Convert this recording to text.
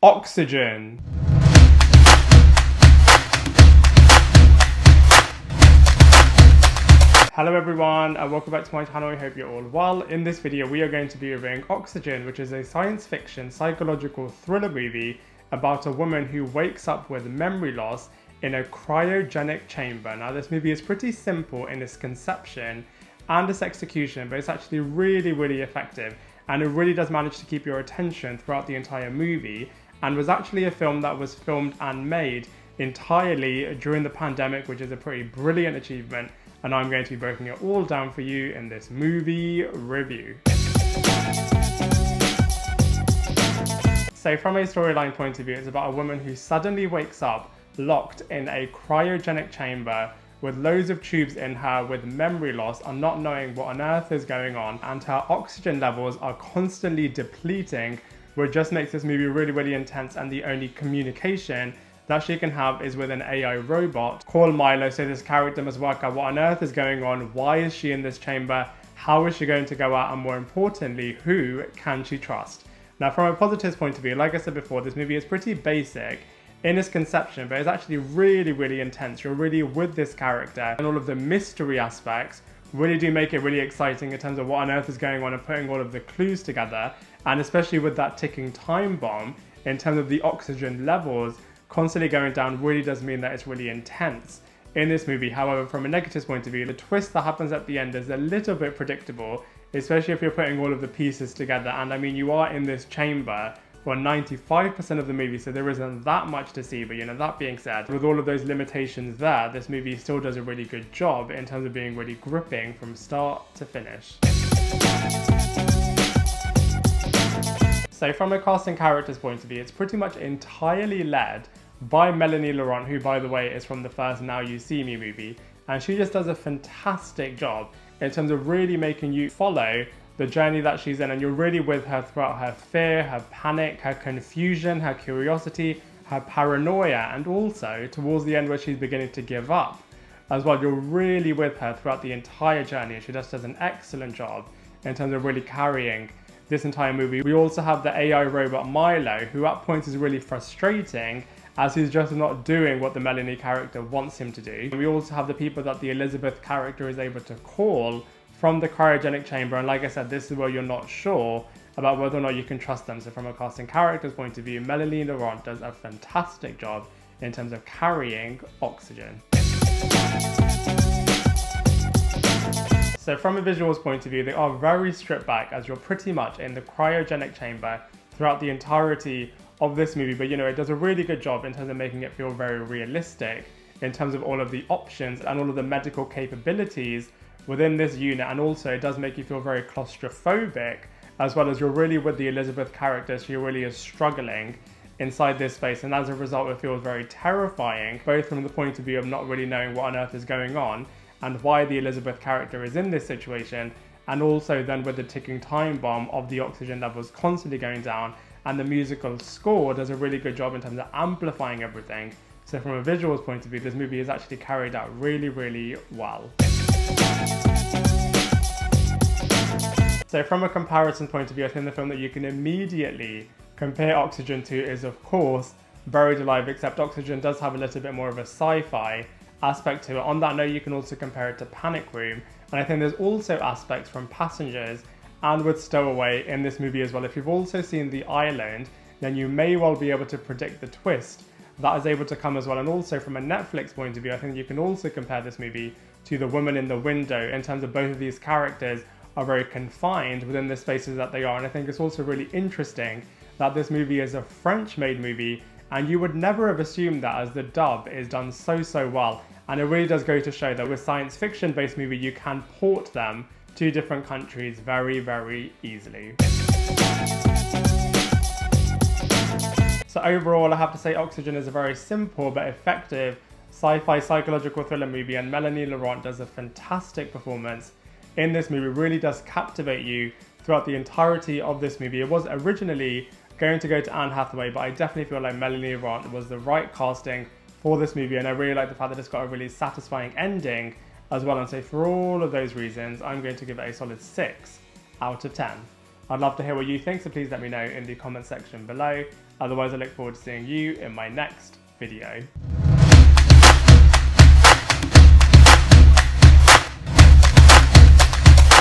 Oxygen. Hello everyone and welcome back to my channel. I hope you're all well. In this video we are going to be reviewing Oxygen, which is a science fiction psychological thriller movie about a woman who wakes up with memory loss in a cryogenic chamber. Now this movie is pretty simple in its conception and its execution, but it's actually really effective, and it really does manage to keep your attention throughout the entire movie, and was actually a film that was filmed and made entirely during the pandemic, which is a pretty brilliant achievement, and I'm going to be breaking it all down for you in this movie review. So from a storyline point of view, it's about a woman who suddenly wakes up locked in a cryogenic chamber with loads of tubes in her with memory loss and not knowing what on earth is going on, and her oxygen levels are constantly depleting, which just makes this movie really intense, and the only communication that she can have is with an AI robot called Milo. So this character must work out what on earth is going on, why is she in this chamber, how is she going to go out, and more importantly, who can she trust? Now from a positives point of view, like I said before, this movie is pretty basic in its conception, but it's actually really intense. You're really with this character, and all of the mystery aspects really do make it really exciting in terms of what on earth is going on and putting all of the clues together, and especially with that ticking time bomb in terms of the oxygen levels constantly going down really does mean that it's really intense in this movie. However, from a negative point of view, the twist that happens at the end is a little bit predictable, especially if you're putting all of the pieces together. And I mean, you are in this chamber for 95% of the movie, so there isn't that much to see. But you know, that being said, with all of those limitations there, this movie still does a really good job in terms of being really gripping from start to finish. So from a cast and characters point of view, it's pretty much entirely led by Melanie Laurent, who by the way is from the first Now You See Me movie, and she just does a fantastic job in terms of really making you follow the journey that she's in, and you're really with her throughout her fear, her panic, her confusion, her curiosity, her paranoia, and also towards the end where she's beginning to give up as well. You're really with her throughout the entire journey, and she just does an excellent job in terms of really carrying this entire movie. We also have the AI robot Milo, who at points is really frustrating as he's just not doing what the Melanie character wants him to do. We also have the people that the Elizabeth character is able to call from the cryogenic chamber, and like I said, this is where you're not sure about whether or not you can trust them. So from a casting characters point of view, Melanie Laurent does a fantastic job in terms of carrying Oxygen. So from a visuals point of view, they are very stripped back, as you're pretty much in the cryogenic chamber throughout the entirety of this movie, but you know, it does a really good job in terms of making it feel very realistic in terms of all of the options and all of the medical capabilities within this unit, and also it does make you feel very claustrophobic, as well as you're really with the Elizabeth character. She really is struggling inside this space, and as a result it feels very terrifying, both from the point of view of not really knowing what on earth is going on and why the Elizabeth character is in this situation, and also then with the ticking time bomb of the oxygen levels constantly going down, and the musical score does a really good job in terms of amplifying everything. So from a visuals point of view, this movie is actually carried out really well. So from a comparison point of view, I think the film that you can immediately compare Oxygen to is of course Buried Alive, except Oxygen does have a little bit more of a sci-fi aspect to it. On that note, you can also compare it to Panic Room, and I think there's also aspects from Passengers and with Stowaway in this movie as well. If you've also seen The Island, then you may well be able to predict the twist that is able to come as well. And also from a Netflix point of view, I think you can also compare this movie to The Woman in the Window in terms of both of these characters are very confined within the spaces that they are. And I think it's also really interesting that this movie is a French-made movie, and you would never have assumed that, as the dub is done so well. And it really does go to show that with science fiction based movie, you can port them to different countries very easily. So overall, I have to say Oxygen is a very simple but effective sci-fi psychological thriller movie, and Melanie Laurent does a fantastic performance in this movie. It really does captivate you throughout the entirety of this movie. It was originally going to go to Anne Hathaway, but I definitely feel like Melanie Laurent was the right casting for this movie, and I really like the fact that it's got a really satisfying ending as well. And so for all of those reasons, I'm going to give it a solid 6 out of 10. I'd love to hear what you think, so please let me know in the comment section below. Otherwise, I look forward to seeing you in my next video.